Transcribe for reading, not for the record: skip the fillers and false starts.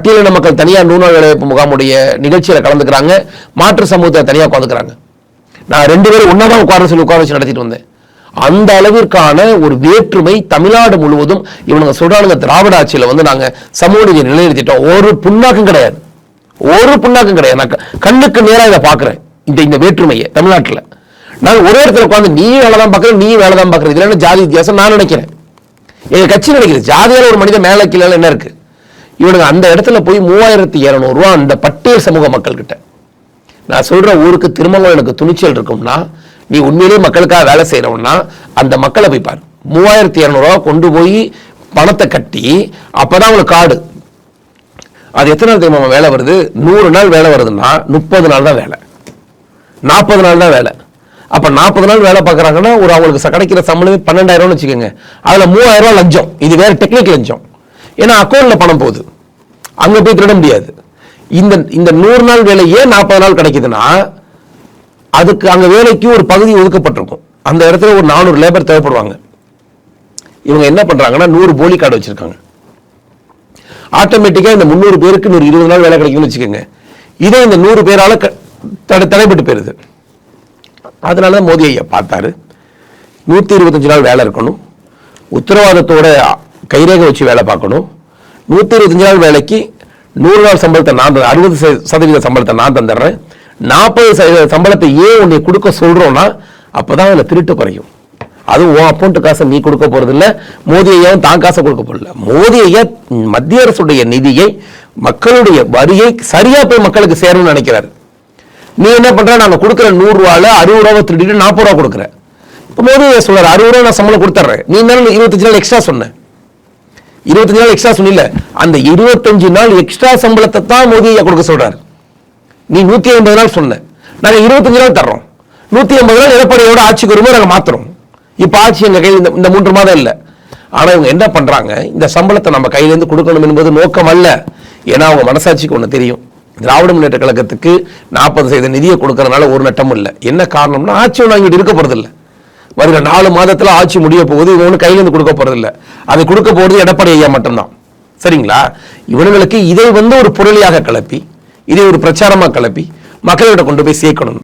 பட்டியலின மக்கள் தனியாக 100 நாள் வேலைவாய்ப்பு முகாமுடைய நிகழ்ச்சியில் கலந்துக்கிறாங்க, மாற்று சமூகத்தை தனியாக உட்காந்துக்கிறாங்க. நான் 2 பேரும் ஒன்னாதான் உட்கார வச்சு நடத்திட்டு வந்தேன். அந்த அளவிற்கான ஒரு வேற்றுமை தமிழ்நாடு முழுவதும் இவனுங்க சொல்றானுங்க. திராவிட ஆட்சியில் நாங்க சமூக நீதி நிலைநிறுத்திட்டோம். ஒரு புண்ணாக்கும் கிடையாது, ஒரு புண்ணாக்கும் கிடையாது. நான் கண்ணுக்கு நேராக இதை பார்க்கிறேன். இந்த வேற்றுமையை தமிழ்நாட்டில் நாங்க ஒரே இடத்துல உட்காந்து நீ வேலை தான் பார்க்கற, நீ வேலை தான் பார்க்கறது. இதுல ஜாதி வித்தியாசம் நான் நினைக்கிறேன், எங்க கட்சி நினைக்கிறது. ஜாதியால ஒரு மனிதன் மேல கீழே என்ன இருக்கு? இவனுங்க அந்த இடத்துல போய் 3200 ரூபா அந்த பட்டியல் சமூக மக்கள் கிட்ட. நான் சொல்ற ஊருக்கு திருமணம் எனக்கு துணிச்சல் இருக்கும்னா, நீ உண்மையிலேயே மக்களுக்காக வேலை செய்யறவன்னா அந்த மக்களை போய் பாரு. 3200 ரூபா கொண்டு போய் பணத்தை கட்டி அப்பதான் உங்களுக்கு கார்டு. அது எத்தனை நாள் தெரியுமா வேலை வருது? 100 நாள் வேலை வருதுன்னா 30 நாள் தான் வேலை, 40 நாள் தான் வேலை. அப்ப 40 நாள் வேலை பார்க்கறாங்கன்னா ஒரு அவங்களுக்கு கிடைக்கிற சம்பளமே 12,000 வச்சுக்கோங்க. அதுல 3000 ரூபாய் லஞ்சம். இது வேற டெக்னிக் லஞ்சம். ஏன்னா அக்கௌண்ட்ல பணம் போகுது, அங்க போய் திருட முடியாது. இந்த 100 நாள் வேலை ஏன் 40 நாள் கிடைக்குதுன்னா, அதுக்கு அங்க வேலைக்கு ஒரு பகுதி ஒதுக்கப்பட்டிருக்கும். அந்த இடத்துல ஒரு 400 லேபர் தேவைப்படுவாங்க. இவங்க என்ன பண்றாங்கன்னா 100 போலி கார்டு வச்சிருக்காங்க. ஆட்டோமேட்டிக்கா இந்த 300 பேருக்கு 120 நாள் வேலை கிடைக்கும்னு வச்சுக்கோங்க. இதே இந்த 100 பேரால தடைப்பட்டு போயிருது. அதனால மோடி ஐயா பார்த்தாரு, 125 நாள் வேலை இருக்கணும், உத்தரவாதத்தோட கைரேகை வச்சு வேலை பார்க்கணும். 125 நாள் வேலைக்கு 100 நாள் சம்பளத்தை நான் 60% சம்பளத்தை நான் தந்துடுறேன். 40% சம்பளத்தை ஏன் உன்னை கொடுக்க சொல்றோம்னா அப்பதான் அதுல திருட்டு குறையும். அதுவும் உன் அக்கௌண்ட் காசை நீ கொடுக்க போறது இல்ல, மோடி ஐயாவும் தான் காசை கொடுக்க போறதில்ல. மோடி ஐயா மத்திய அரசுடைய நிதியை, மக்களுடைய வரியை சரியா போய் மக்களுக்கு சேரணும்னு நினைக்கிறாரு. நீ என்ன பண்ற? நாங்க கொடுக்குற 100 ரூபாயில 60 ரூபாவை திருடிட்டு 40 ரூபா கொடுக்குற. இப்ப மோடி ஐயா சொல்றாரு 60 ரூபா நான் சம்பளம் கொடுத்துறேன், நீ இருந்தாலும் 25 நாள் எக்ஸ்ட்ரா சொன்ன. 25 நாள் எக்ஸ்ட்ரா சொன்னில, அந்த 25 நாள் எக்ஸ்ட்ரா சம்பளத்தை தான் மோடி ஐயா கொடுக்க சொல்றாரு. நீ 150 நாள் சொன்ன, நாங்க 25 நாள் தர்றோம். 150 நாள் எடப்பாடியோட ஆட்சிக்கு வரும்போது நாங்க மாத்துறோம். இப்ப ஆட்சி எங்க கையில் இந்த 3 மாதம் இல்ல. ஆனா இவங்க என்ன பண்றாங்க? இந்த சம்பளத்தை நம்ம கையில இருந்து கொடுக்கணும் என்பது நோக்கம் அல்ல. ஏன்னா அவங்க மனசாட்சிக்கு ஒண்ணு தெரியும், திராவிட முன்னேற்ற கழகத்துக்கு 40% நிதியை கொடுக்கறதுனால ஒரு நட்டம் இல்லை. என்ன காரணம்னா ஆட்சி ஒன்று அங்கிட்டு இருக்க போறது இல்லை. வருகிற 4 மாதத்துல ஆட்சி முடிய போகுது, இவனு கையில இருந்து கொடுக்க போறது இல்லை. அதை கொடுக்க போறது எடப்பாடி ஐயா மட்டும்தான். சரிங்களா? இவனுங்களுக்கு இதை ஒரு புரளியாக கிளப்பி, இதை ஒரு பிரச்சாரமா கிளப்பி மக்கள்கிட்ட கொண்டு போய் சேர்க்கணும்.